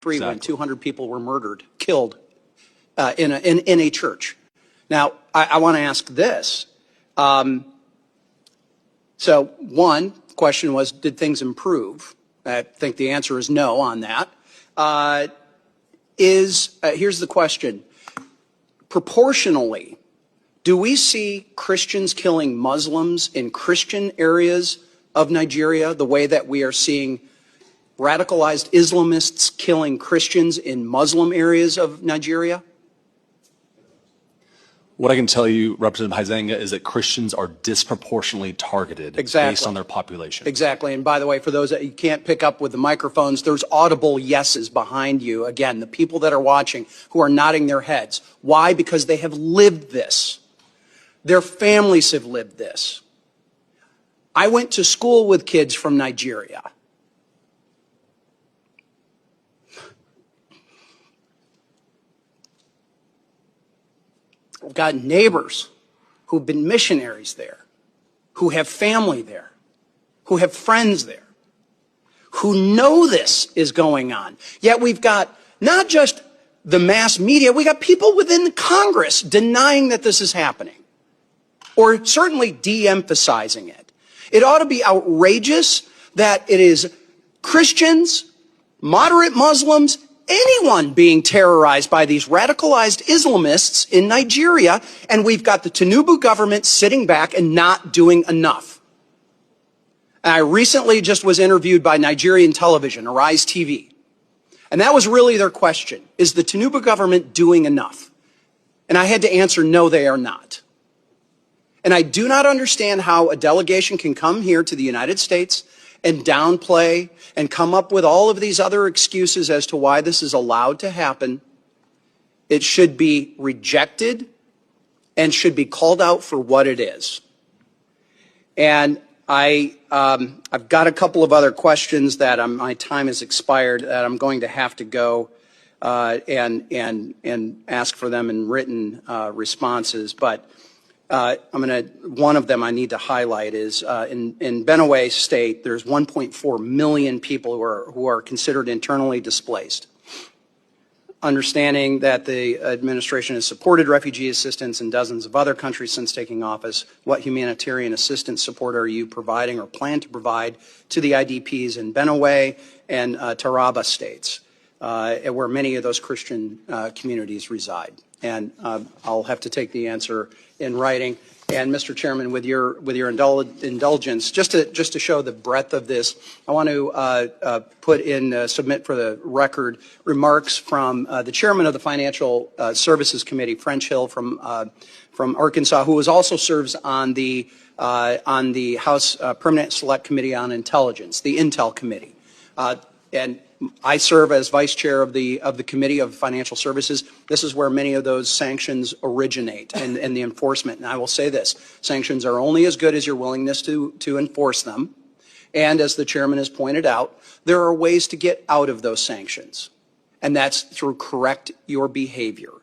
when 200 people were murdered, killed in a church. Now, I want to ask this. So one question was, did things improve? I think the answer is no on that. Here's the question. Proportionally, do we see Christians killing Muslims in Christian areas of Nigeria the way that we are seeing radicalized Islamists killing Christians in Muslim areas of Nigeria? What I can tell you, Representative Huizenga, is that Christians are disproportionately targeted based on their population. Exactly. And by the way, for those that you can't pick up with the microphones, there's audible yeses behind you. Again, the people that are watching who are nodding their heads. Why? Because they have lived this. Their families have lived this. I went to school with kids from Nigeria. I've got neighbors who've been missionaries there, who have family there, who have friends there, who know this is going on. Yet we've got not just the mass media, we got people within the Congress denying that this is happening, or certainly de-emphasizing it. It ought to be outrageous that it is Christians, moderate Muslims, anyone being terrorized by these radicalized Islamists in Nigeria, and we've got the Tinubu government sitting back and not doing enough. And I recently just was interviewed by Nigerian television, Arise TV, and that was really their question. Is the Tinubu government doing enough? And I had to answer, no, they are not. And I do not understand how a delegation can come here to the United States and downplay and come up with all of these other excuses as to why this is allowed to happen. It should be rejected and should be called out for what it is. And I've got a couple of other questions that my time has expired that I'm going to have to go and ask for them in written responses. But one of them I need to highlight is in Benue State, there's 1.4 million people who are considered internally displaced. Understanding that the administration has supported refugee assistance in dozens of other countries since taking office, what humanitarian assistance support are you providing or plan to provide to the IDPs in Benue and Taraba states, where many of those Christian communities reside? And I'll have to take the answer in writing. And Mr. Chairman, with your indulgence, just to show the breadth of this, I want to submit for the record remarks from the chairman of the Financial Services Committee, French Hill from Arkansas, who also serves on the House Permanent Select Committee on Intelligence, the Intel Committee, and I serve as vice chair of the Committee of Financial Services. This is where many of those sanctions originate and the enforcement. And I will say this, sanctions are only as good as your willingness to enforce them. And as the chairman has pointed out, there are ways to get out of those sanctions. And that's through correct your behavior.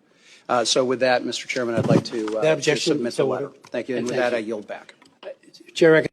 So with that, Mr. Chairman, I'd like to submit the letter. Thank you. And with that, I yield back. Chair